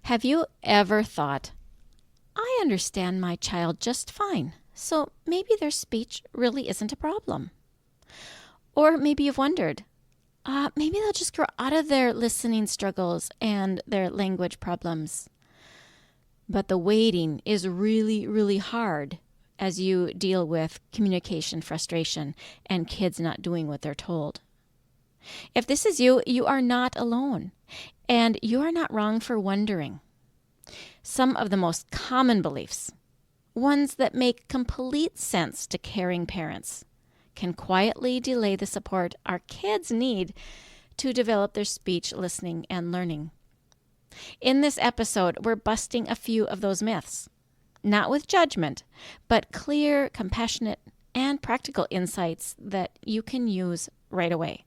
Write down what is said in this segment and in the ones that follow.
Have you ever thought, I understand my child just fine, so maybe their speech really isn't a problem? Or maybe you've wondered, maybe they'll just grow out of their listening struggles and their language problems. But the waiting is really, really hard as you deal with communication frustration and kids not doing what they're told. If this is you, you are not alone, and you are not wrong for wondering. Some of the most common beliefs, ones that make complete sense to caring parents, can quietly delay the support our kids need to develop their speech, listening, and learning. In this episode, we're busting a few of those myths, not with judgment, but clear, compassionate, and practical insights that you can use right away.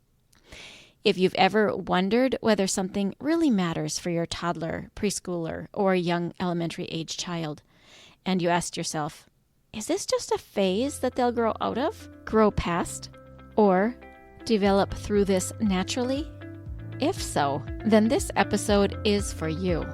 If you've ever wondered whether something really matters for your toddler, preschooler, or young elementary age child, and you asked yourself, is this just a phase that they'll grow out of, grow past, or develop through this naturally? If so, then this episode is for you.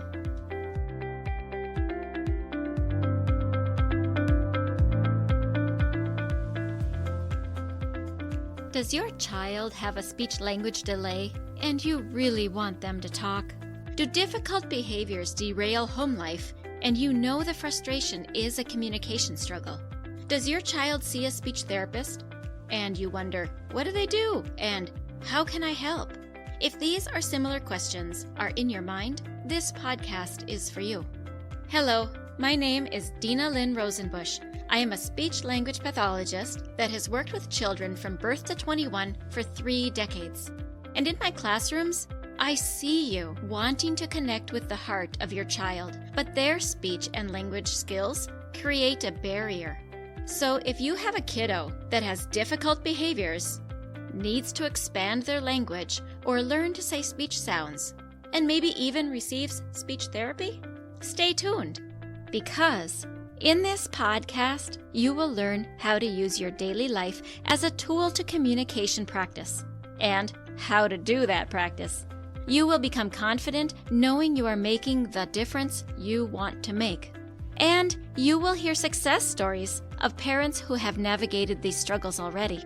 Does your child have a speech-language delay and you really want them to talk? Do difficult behaviors derail home life and you know the frustration is a communication struggle? Does your child see a speech therapist and you wonder, what do they do and how can I help? If these or similar questions are in your mind, this podcast is for you. Hello, my name is Dina Lynn Rosenbusch. I am a speech-language pathologist that has worked with children from birth to 21 for 3 decades. And in my classrooms, I see you wanting to connect with the heart of your child, but their speech and language skills create a barrier. So if you have a kiddo that has difficult behaviors, needs to expand their language or learn to say speech sounds, and maybe even receives speech therapy, stay tuned, because in this podcast, you will learn how to use your daily life as a tool to communication practice and how to do that practice. You will become confident knowing you are making the difference you want to make. And you will hear success stories of parents who have navigated these struggles already.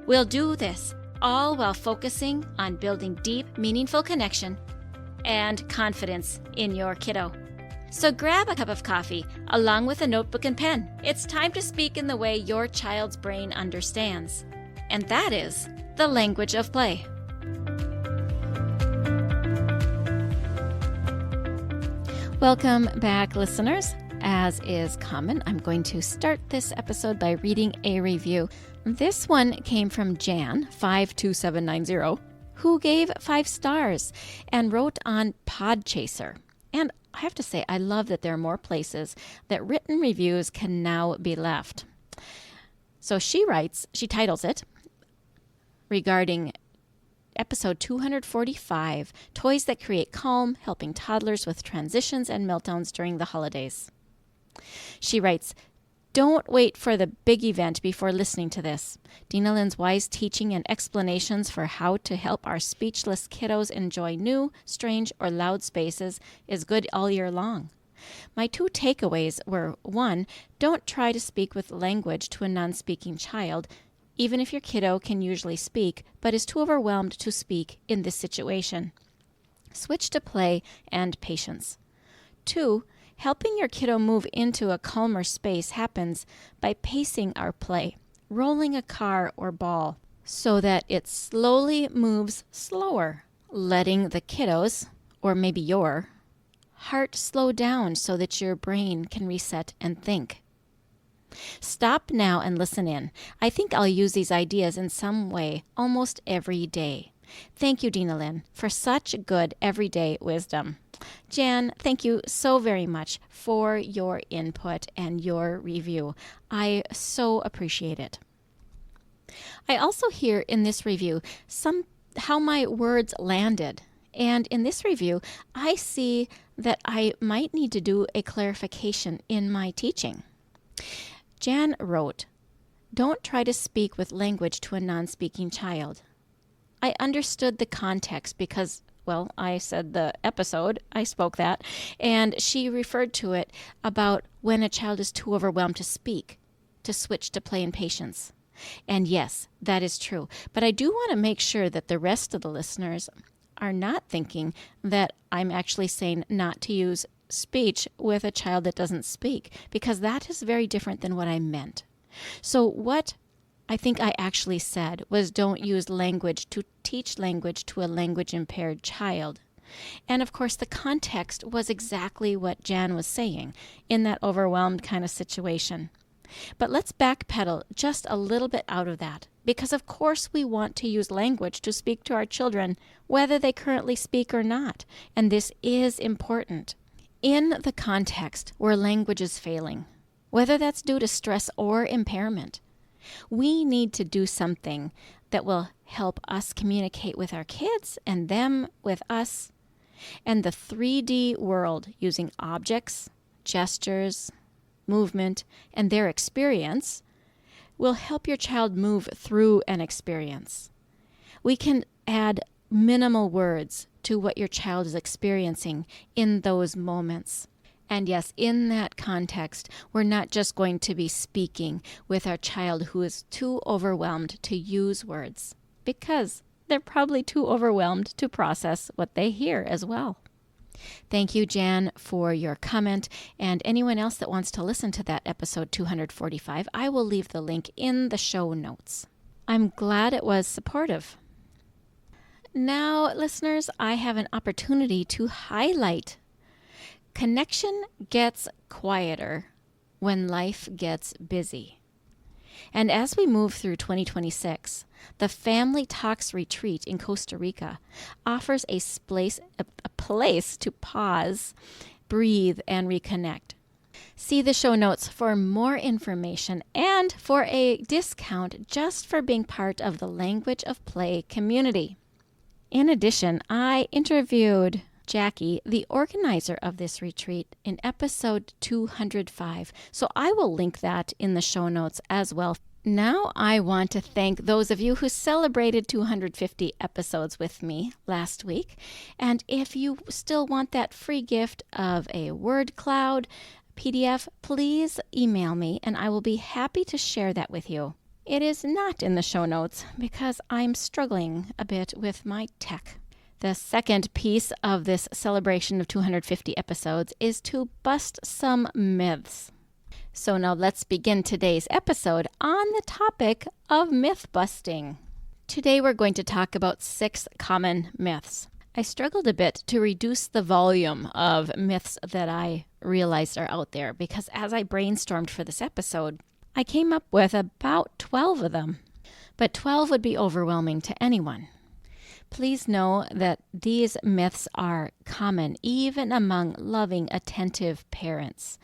We'll do this all while focusing on building deep, meaningful connection and confidence in your kiddo. So grab a cup of coffee along with a notebook and pen. It's time to speak in the way your child's brain understands. And that is the language of play. Welcome back, listeners. As is common, I'm going to start this episode by reading a review. This one came from Jan, 52790, who gave 5 stars and wrote on Podchaser. And I have to say, I love that there are more places that written reviews can now be left. So she titles it, regarding episode 245, Toys That Create Calm, Helping Toddlers with Transitions and Meltdowns During the Holidays. She writes, don't wait for the big event before listening to this. Dina Lynn's wise teaching and explanations for how to help our speechless kiddos enjoy new, strange, or loud spaces is good all year long. My 2 takeaways were, 1, don't try to speak with language to a non-speaking child, even if your kiddo can usually speak, but is too overwhelmed to speak in this situation. Switch to play and patience. 2, helping your kiddo move into a calmer space happens by pacing our play, rolling a car or ball so that it slowly moves slower, letting the kiddo's, or maybe your, heart slow down so that your brain can reset and think. Stop now and listen in. I think I'll use these ideas in some way almost every day. Thank you, Dina Lynn, for such good everyday wisdom. Jan, thank you so very much for your input and your review. I so appreciate it. I also hear in this review how my words landed. And in this review, I see that I might need to do a clarification in my teaching. Jan wrote, "Don't try to speak with language to a non-speaking child." I understood the context because well, I said the episode, I spoke that, and she referred to it about when a child is too overwhelmed to speak, to switch to play and patience. And yes, that is true. But I do want to make sure that the rest of the listeners are not thinking that I'm actually saying not to use speech with a child that doesn't speak, because that is very different than what I meant. So what I think I actually said was don't use language to teach language to a language impaired child. And of course, the context was exactly what Jan was saying in that overwhelmed kind of situation. But let's backpedal just a little bit out of that, because of course we want to use language to speak to our children, whether they currently speak or not. And this is important. In the context where language is failing, whether that's due to stress or impairment, we need to do something that will help us communicate with our kids and them with us. And the 3D world using objects, gestures, movement, and their experience will help your child move through an experience. We can add minimal words to what your child is experiencing in those moments. And yes, in that context, we're not just going to be speaking with our child who is too overwhelmed to use words, because they're probably too overwhelmed to process what they hear as well. Thank you, Jan, for your comment, and anyone else that wants to listen to that episode 245, I will leave the link in the show notes. I'm glad it was supportive. Now, listeners, I have an opportunity to highlight connection gets quieter when life gets busy. And as we move through 2026, the Family Talks Retreat in Costa Rica offers a place to pause, breathe, and reconnect. See the show notes for more information and for a discount just for being part of the Language of Play community. In addition, I interviewed Jackie, the organizer of this retreat, in episode 205. So I will link that in the show notes as well. Now I want to thank those of you who celebrated 250 episodes with me last week. And if you still want that free gift of a word cloud PDF, please email me and I will be happy to share that with you. It is not in the show notes because I'm struggling a bit with my tech. The second piece of this celebration of 250 episodes is to bust some myths. So now let's begin today's episode on the topic of myth busting. Today we're going to talk about 6 common myths. I struggled a bit to reduce the volume of myths that I realized are out there because as I brainstormed for this episode, I came up with about 12 of them. But 12 would be overwhelming to anyone. Please know that these myths are common even among loving, attentive parents.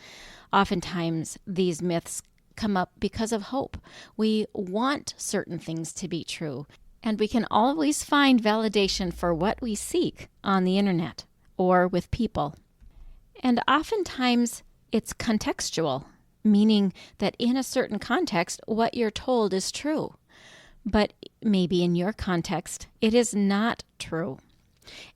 Oftentimes, these myths come up because of hope. We want certain things to be true, and we can always find validation for what we seek on the internet or with people. And oftentimes, it's contextual, meaning that in a certain context, what you're told is true. But maybe in your context, it is not true.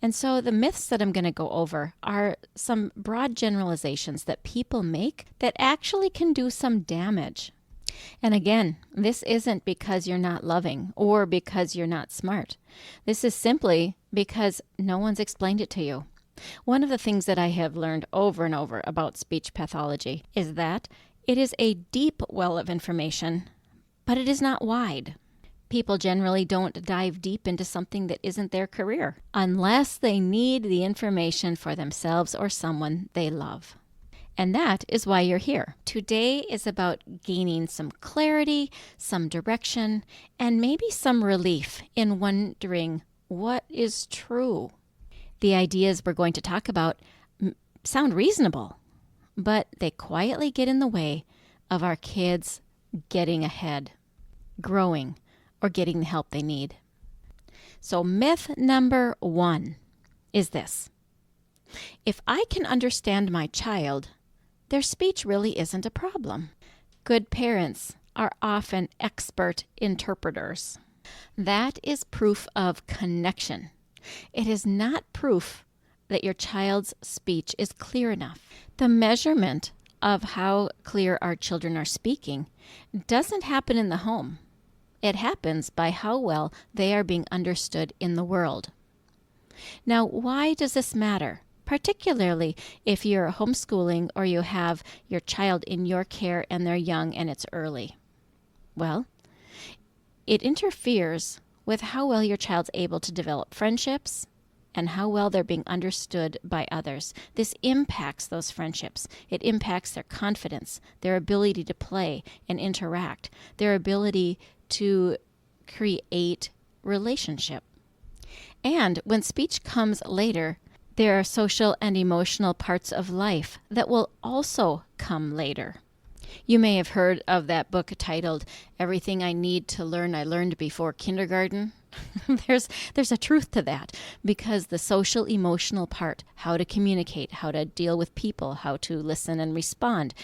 And so the myths that I'm going to go over are some broad generalizations that people make that actually can do some damage. And again, this isn't because you're not loving or because you're not smart. This is simply because no one's explained it to you. One of the things that I have learned over and over about speech pathology is that it is a deep well of information, but it is not wide. People generally don't dive deep into something that isn't their career unless they need the information for themselves or someone they love. And that is why you're here. Today is about gaining some clarity, some direction, and maybe some relief in wondering what is true. The ideas we're going to talk about sound reasonable, but they quietly get in the way of our kids getting ahead, growing, or getting the help they need. So myth number 1 is this. If I can understand my child, their speech really isn't a problem. Good parents are often expert interpreters. That is proof of connection. It is not proof that your child's speech is clear enough. The measurement of how clear our children are speaking doesn't happen in the home. It happens by how well they are being understood in the world. Now, why does this matter? Particularly if you're homeschooling or you have your child in your care and they're young and it's early. Well, it interferes with how well your child's able to develop friendships and how well they're being understood by others. This impacts those friendships. It impacts their confidence, their ability to play and interact, their ability to create relationship. And when speech comes later, there are social and emotional parts of life that will also come later. You may have heard of that book titled, Everything I Need to Learn I Learned Before Kindergarten. There's a truth to that, because the social emotional part, how to communicate, how to deal with people, how to listen and respond,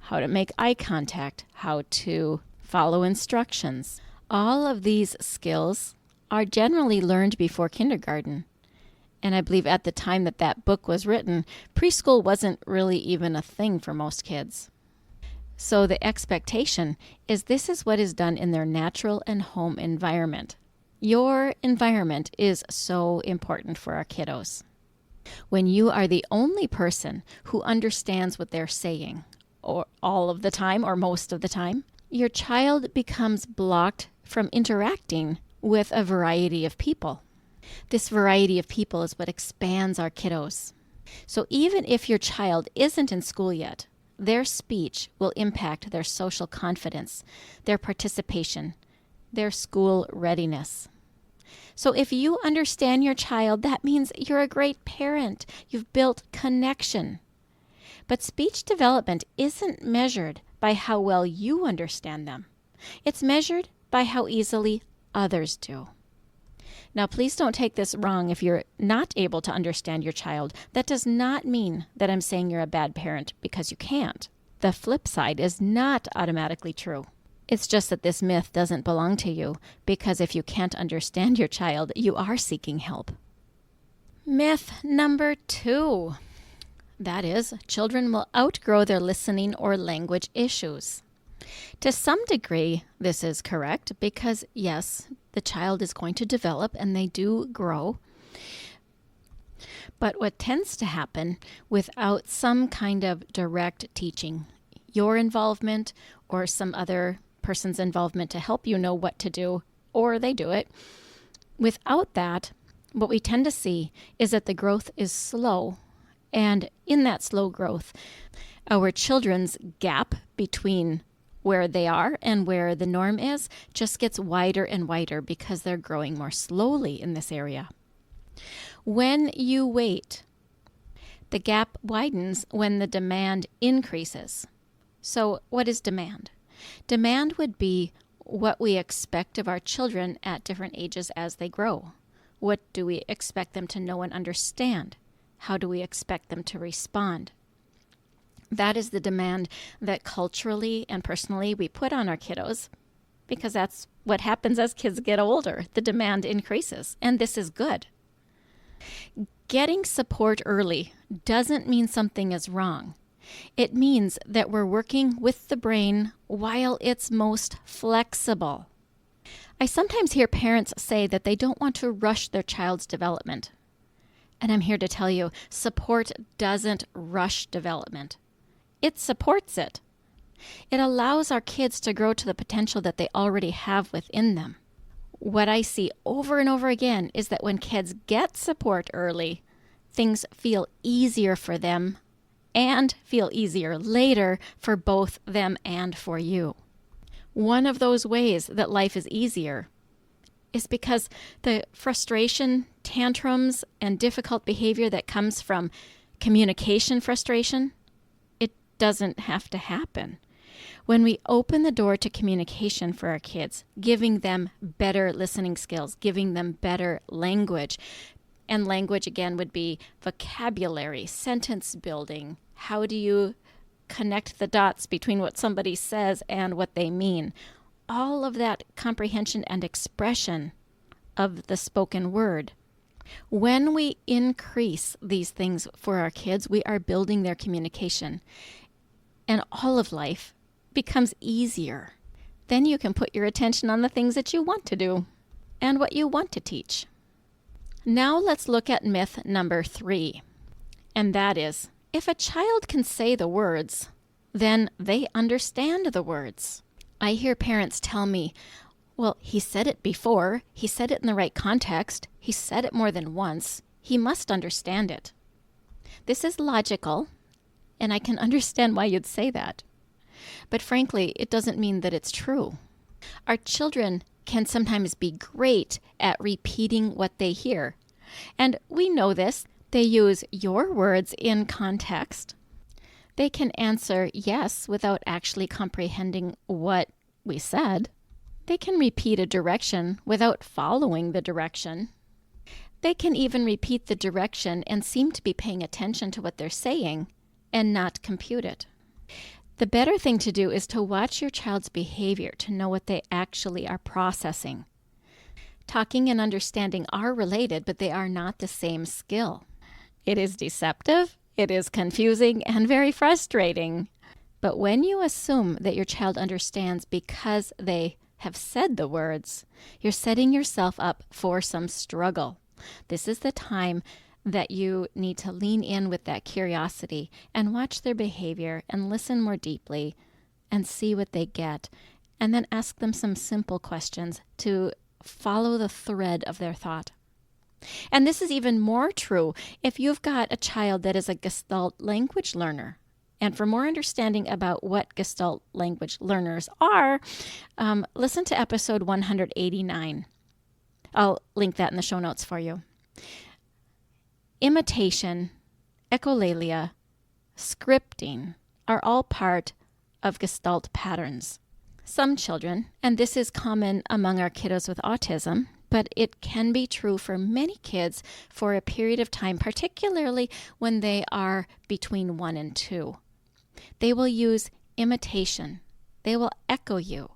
how to make eye contact, how to follow instructions. All of these skills are generally learned before kindergarten. And I believe at the time that that book was written, preschool wasn't really even a thing for most kids. So the expectation is this is what is done in their natural and home environment. Your environment is so important for our kiddos. When you are the only person who understands what they're saying, or all of the time or most of the time, your child becomes blocked from interacting with a variety of people. This variety of people is what expands our kiddos. So even if your child isn't in school yet, their speech will impact their social confidence, their participation, their school readiness. So if you understand your child, that means you're a great parent. You've built connection. But speech development isn't measured by how well you understand them. It's measured by how easily others do. Now, please don't take this wrong if you're not able to understand your child. That does not mean that I'm saying you're a bad parent because you can't. The flip side is not automatically true. It's just that this myth doesn't belong to you, because if you can't understand your child, you are seeking help. Myth number 2. That is, children will outgrow their listening or language issues. To some degree, this is correct because, yes, the child is going to develop and they do grow. But what tends to happen without some kind of direct teaching, your involvement or some other person's involvement to help you know what to do, or they do it, without that, what we tend to see is that the growth is slow. And in that slow growth, our children's gap between where they are and where the norm is just gets wider and wider because they're growing more slowly in this area. When you wait, the gap widens when the demand increases. So what is demand? Demand would be what we expect of our children at different ages as they grow. What do we expect them to know and understand? How do we expect them to respond? That is the demand that culturally and personally we put on our kiddos, because that's what happens as kids get older. The demand increases, and this is good. Getting support early doesn't mean something is wrong. It means that we're working with the brain while it's most flexible. I sometimes hear parents say that they don't want to rush their child's development. And I'm here to tell you, support doesn't rush development. It supports it. It allows our kids to grow to the potential that they already have within them. What I see over and over again is that when kids get support early, things feel easier for them and feel easier later for both them and for you. One of those ways that life is easier is because the frustration, tantrums, and difficult behavior that comes from communication frustration, it doesn't have to happen. When we open the door to communication for our kids, giving them better listening skills, giving them better language, and language again would be vocabulary, sentence building. How do you connect the dots between what somebody says and what they mean? All of that comprehension and expression of the spoken word. When we increase these things for our kids, we are building their communication. And all of life becomes easier. Then you can put your attention on the things that you want to do and what you want to teach. Now let's look at myth number 3. And that is, if a child can say the words, then they understand the words. I hear parents tell me, well, he said it before. He said it in the right context. He said it more than once. He must understand it. This is logical, and I can understand why you'd say that. But frankly, it doesn't mean that it's true. Our children can sometimes be great at repeating what they hear. And we know this. They use your words in context. They can answer yes without actually comprehending what we said. They can repeat a direction without following the direction. They can even repeat the direction and seem to be paying attention to what they're saying and not compute it. The better thing to do is to watch your child's behavior to know what they actually are processing. Talking and understanding are related, but they are not the same skill. It is deceptive, it is confusing, and very frustrating. But when you assume that your child understands because they have said the words, you're setting yourself up for some struggle. This is the time that you need to lean in with that curiosity and watch their behavior and listen more deeply and see what they get, and then ask them some simple questions to follow the thread of their thought. And this is even more true if you've got a child that is a Gestalt language learner. And for more understanding about what Gestalt language learners are, listen to episode 189. I'll link that in the show notes for you. Imitation, echolalia, scripting are all part of Gestalt patterns. Some children, and this is common among our kiddos with autism, but it can be true for many kids for a period of time, particularly when they are between 1 and 2. They will use imitation. They will echo you.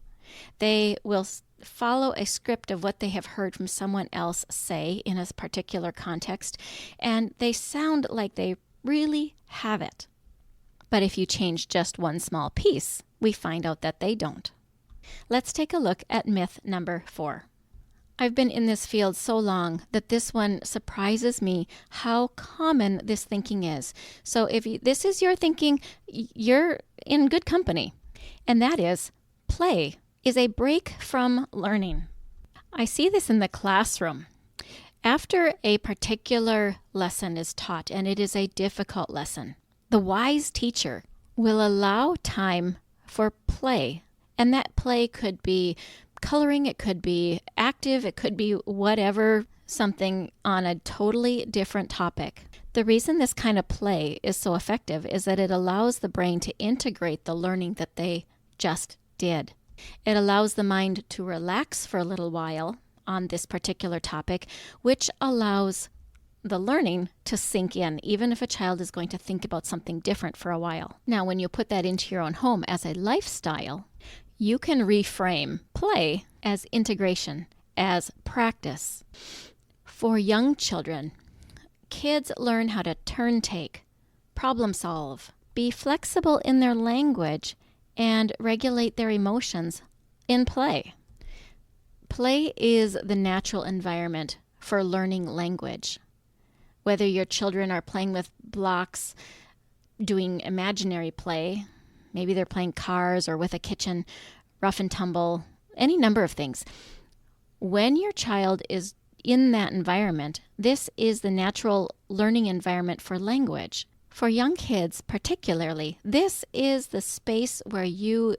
They will follow a script of what they have heard from someone else say in a particular context, and they sound like they really have it. But if you change just one small piece, we find out that they don't. Let's take a look at myth number 4. I've been in this field so long that this one surprises me how common this thinking is. So if this is your thinking, you're in good company. And that is, play is a break from learning. I see this in the classroom. After a particular lesson is taught, and it is a difficult lesson, the wise teacher will allow time for play. And that play could be coloring, it could be active, it could be whatever, something on a totally different topic. The reason this kind of play is so effective is that it allows the brain to integrate the learning that they just did. It allows the mind to relax for a little while on this particular topic, which allows the learning to sink in, even if a child is going to think about something different for a while. Now, when you put that into your own home as a lifestyle, you can reframe play as integration, as practice. For young children, kids learn how to turn take, problem solve, be flexible in their language, and regulate their emotions in play. Play is the natural environment for learning language. Whether your children are playing with blocks, doing imaginary play, maybe they're playing cars or with a kitchen, rough and tumble, any number of things. When your child is in that environment, this is the natural learning environment for language. For young kids particularly, this is the space where you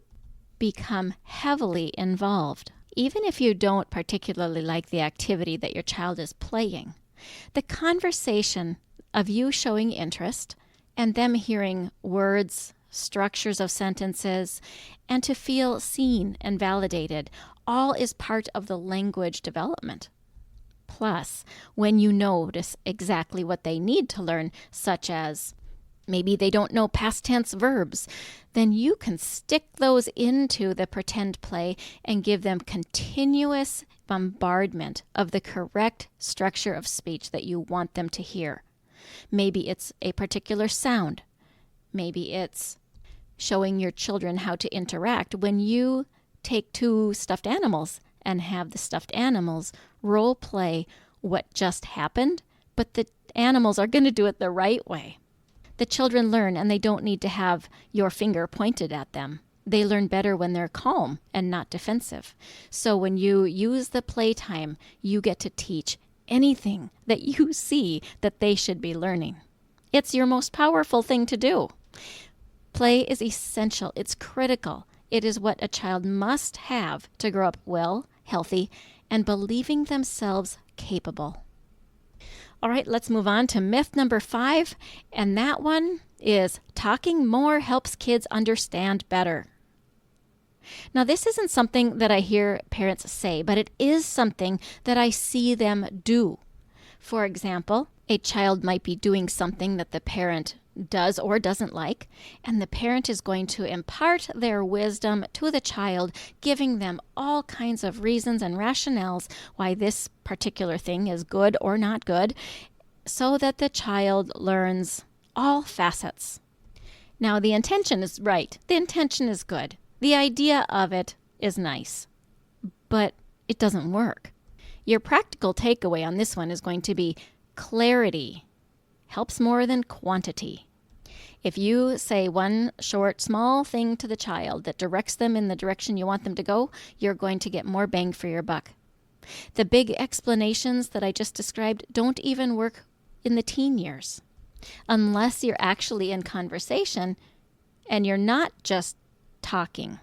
become heavily involved. Even if you don't particularly like the activity that your child is playing, the conversation of you showing interest and them hearing words, structures of sentences, and to feel seen and validated, all is part of the language development. Plus, when you notice exactly what they need to learn, such as Maybe they don't know past tense verbs. Then you can stick those into the pretend play and give them continuous bombardment of the correct structure of speech that you want them to hear. Maybe it's a particular sound. Maybe it's showing your children how to interact when you take two stuffed animals and have the stuffed animals role play what just happened, but the animals are going to do it the right way. The children learn, and they don't need to have your finger pointed at them. They learn better when they're calm and not defensive. So when you use the playtime, you get to teach anything that you see that they should be learning. It's your most powerful thing to do. Play is essential. It's critical. It is what a child must have to grow up well, healthy, and believing themselves capable. All right, let's move on to myth number 5, and that one is talking more helps kids understand better. Now, this isn't something that I hear parents say, but it is something that I see them do. For example, a child might be doing something that the parent does or doesn't like, and the parent is going to impart their wisdom to the child, giving them all kinds of reasons and rationales why this particular thing is good or not good, so that the child learns all facets. Now, the intention is right. The intention is good. The idea of it is nice, but it doesn't work. Your practical takeaway on this one is going to be clarity helps more than quantity. If you say one short, small thing to the child that directs them in the direction you want them to go, you're going to get more bang for your buck. The big explanations that I just described don't even work in the teen years, unless you're actually in conversation and you're not just talking.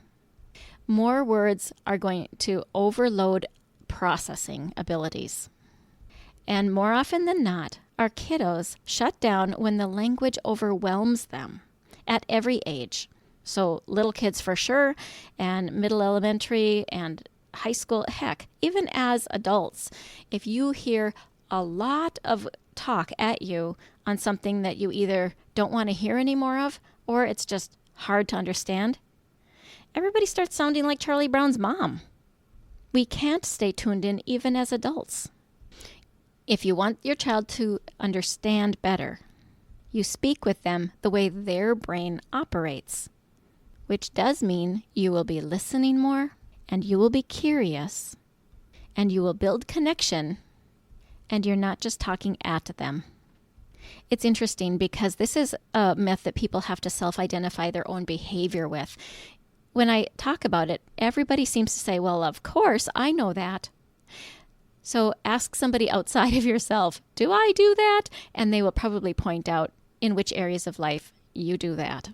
More words are going to overload processing abilities. And more often than not, our kiddos shut down when the language overwhelms them at every age. So little kids for sure, and middle elementary and high school, heck, even as adults. If you hear a lot of talk at you on something that you either don't want to hear any more of, or it's just hard to understand, everybody starts sounding like Charlie Brown's mom. We can't stay tuned in even as adults. If you want your child to understand better, you speak with them the way their brain operates, which does mean you will be listening more, and you will be curious, and you will build connection, and you're not just talking at them. It's interesting because this is a myth that people have to self-identify their own behavior with. When I talk about it, everybody seems to say, well, of course, I know that. So ask somebody outside of yourself, do I do that? And they will probably point out in which areas of life you do that.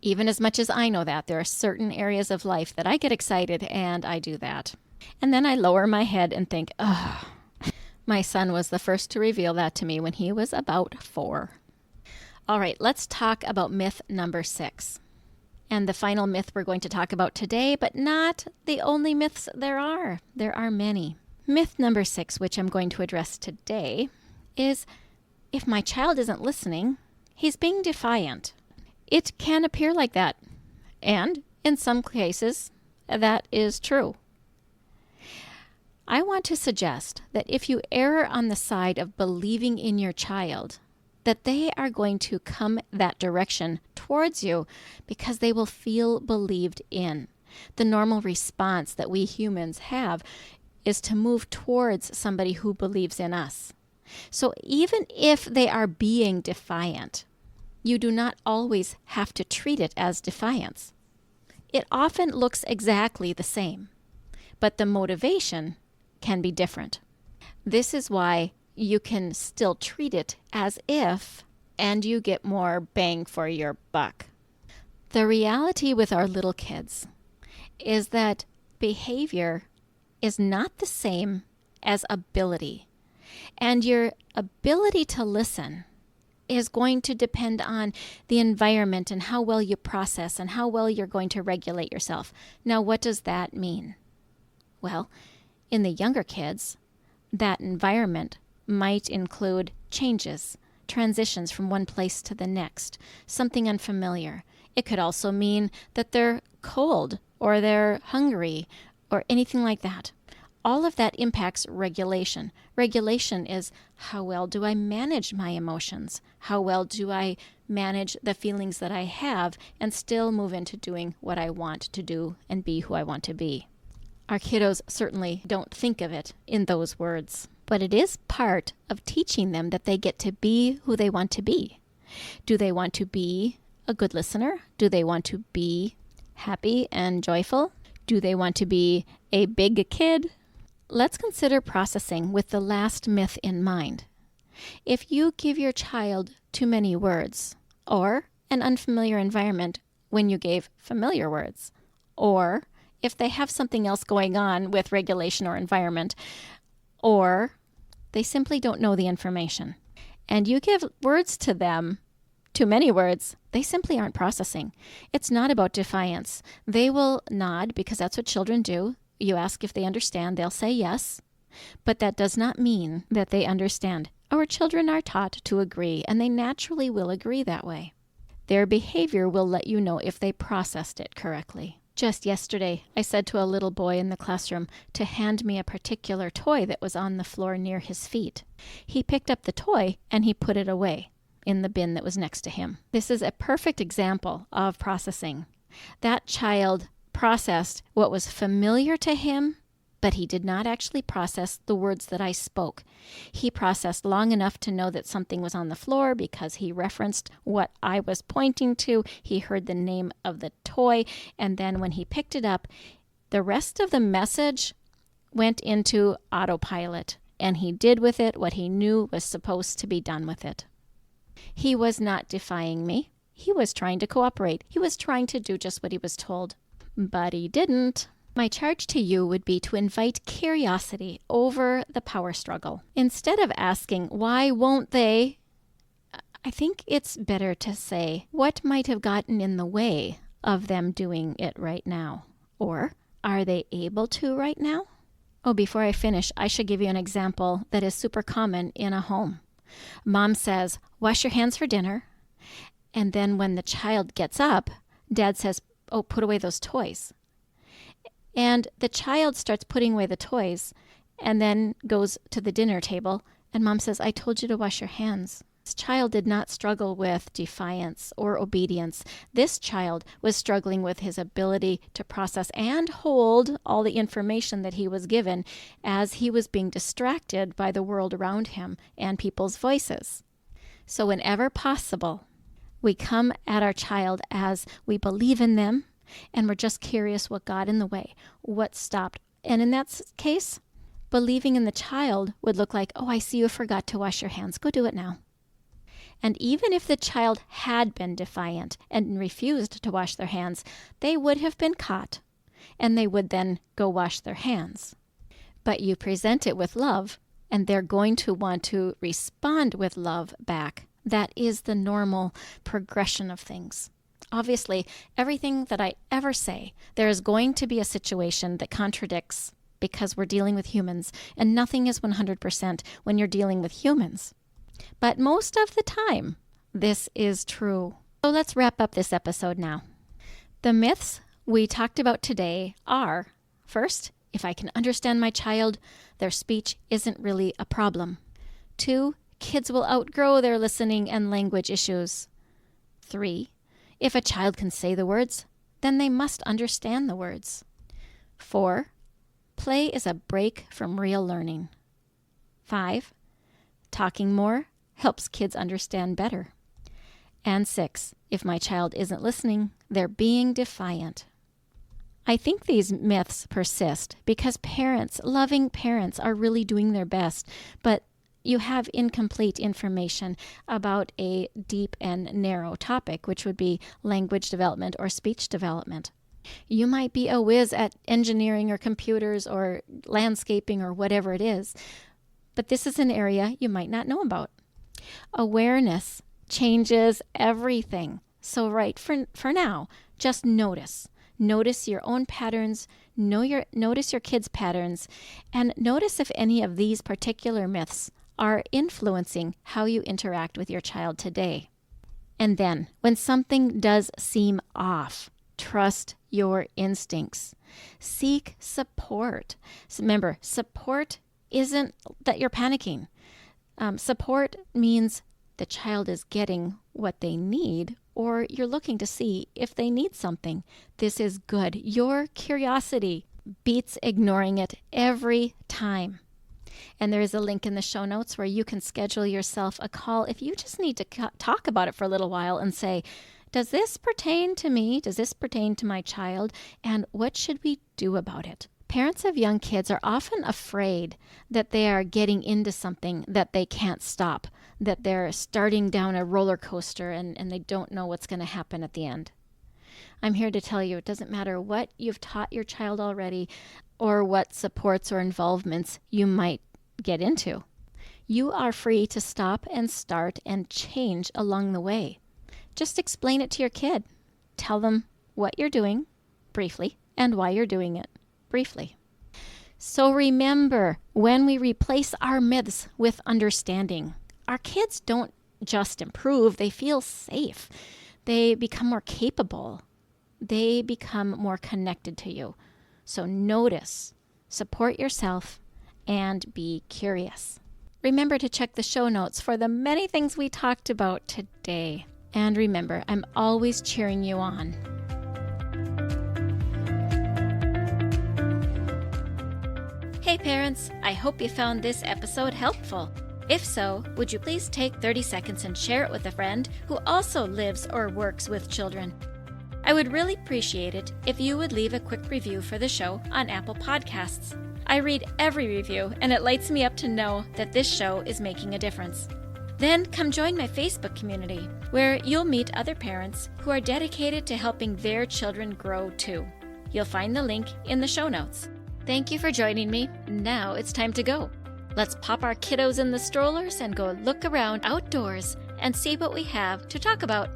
Even as much as I know that, there are certain areas of life that I get excited and I do that. And then I lower my head and think, oh, my son was the first to reveal that to me when he was about 4. All right, let's talk about myth number 6. And the final myth we're going to talk about today, but not the only myths there are. There are many. Myth number 6, which I'm going to address today, is if my child isn't listening, he's being defiant. It can appear like that, and in some cases, that is true. I want to suggest that if you err on the side of believing in your child, that they are going to come that direction towards you because they will feel believed in. The normal response that we humans have is to move towards somebody who believes in us. So even if they are being defiant, you do not always have to treat it as defiance. It often looks exactly the same, but the motivation can be different. This is why you can still treat it as if, and you get more bang for your buck. The reality with our little kids is that behavior is not the same as ability. And your ability to listen is going to depend on the environment and how well you process and how well you're going to regulate yourself. Now, what does that mean? Well, in the younger kids, that environment might include changes, transitions from one place to the next, something unfamiliar. It could also mean that they're cold or they're hungry or anything like that. All of that impacts regulation. Regulation is, how well do I manage my emotions? How well do I manage the feelings that I have and still move into doing what I want to do and be who I want to be? Our kiddos certainly don't think of it in those words, but it is part of teaching them that they get to be who they want to be. Do they want to be a good listener? Do they want to be happy and joyful? Do they want to be a big kid? Let's consider processing with the last myth in mind. If you give your child too many words, or an unfamiliar environment when you gave familiar words, or if they have something else going on with regulation or environment, or they simply don't know the information, and you give words to them, too many words, they simply aren't processing. It's not about defiance. They will nod because that's what children do. You ask if they understand, they'll say yes, but that does not mean that they understand. Our children are taught to agree, and they naturally will agree that way. Their behavior will let you know if they processed it correctly. Just yesterday, I said to a little boy in the classroom to hand me a particular toy that was on the floor near his feet. He picked up the toy and he put it away in the bin that was next to him. This is a perfect example of processing. That child processed what was familiar to him, but he did not actually process the words that I spoke. He processed long enough to know that something was on the floor because he referenced what I was pointing to. He heard the name of the toy, and then when he picked it up, the rest of the message went into autopilot, and he did with it what he knew was supposed to be done with it. He was not defying me. He was trying to cooperate. He was trying to do just what he was told. But he didn't. My charge to you would be to invite curiosity over the power struggle. Instead of asking, why won't they? I think it's better to say, what might have gotten in the way of them doing it right now? Or, are they able to right now? Oh, before I finish, I should give you an example that is super common in a home. Mom says, wash your hands for dinner. And then when the child gets up, Dad says, oh, put away those toys. And the child starts putting away the toys and then goes to the dinner table. And Mom says, I told you to wash your hands. This child did not struggle with defiance or obedience. This child was struggling with his ability to process and hold all the information that he was given as he was being distracted by the world around him and people's voices. So whenever possible, we come at our child as we believe in them, and we're just curious what got in the way, what stopped. And in that case, believing in the child would look like, oh, I see you forgot to wash your hands. Go do it now. And even if the child had been defiant and refused to wash their hands, they would have been caught, and they would then go wash their hands. But you present it with love, and they're going to want to respond with love back. That is the normal progression of things. Obviously, everything that I ever say, there is going to be a situation that contradicts because we're dealing with humans, and nothing is 100% when you're dealing with humans. But most of the time, this is true. So let's wrap up this episode now. The myths we talked about today are, first, if I can understand my child, their speech isn't really a problem. 2, kids will outgrow their listening and language issues. 3, if a child can say the words, then they must understand the words. 4, play is a break from real learning. 5, talking more helps kids understand better. And 6, if my child isn't listening, they're being defiant. I think these myths persist because parents, loving parents, are really doing their best, but you have incomplete information about a deep and narrow topic, which would be language development or speech development. You might be a whiz at engineering or computers or landscaping or whatever it is, but this is an area you might not know about. Awareness changes everything. So for now, just notice. Notice your own patterns, notice your kids' patterns, and notice if any of these particular myths are influencing how you interact with your child today. And then, when something does seem off, trust your instincts. Seek support. So remember, support isn't that you're panicking. Support means the child is getting what they need, or you're looking to see if they need something. This is good. Your curiosity beats ignoring it every time. And there is a link in the show notes where you can schedule yourself a call if you just need to talk about it for a little while and say, does this pertain to me? Does this pertain to my child? And what should we do about it? Parents of young kids are often afraid that they are getting into something that they can't stop, that they're starting down a roller coaster and they don't know what's going to happen at the end. I'm here to tell you it doesn't matter what you've taught your child already or what supports or involvements you might get into. You are free to stop and start and change along the way. Just explain it to your kid. Tell them what you're doing briefly and why you're doing it briefly. So remember, when we replace our myths with understanding, our kids don't just improve, they feel safe. They become more capable. They become more connected to you. So notice, support yourself, and be curious. Remember to check the show notes for the many things we talked about today. And remember, I'm always cheering you on. Hey parents, I hope you found this episode helpful. If so, would you please take 30 seconds and share it with a friend who also lives or works with children? I would really appreciate it if you would leave a quick review for the show on Apple Podcasts. I read every review, and it lights me up to know that this show is making a difference. Then come join my Facebook community, where you'll meet other parents who are dedicated to helping their children grow too. You'll find the link in the show notes. Thank you for joining me. Now it's time to go. Let's pop our kiddos in the strollers and go look around outdoors and see what we have to talk about.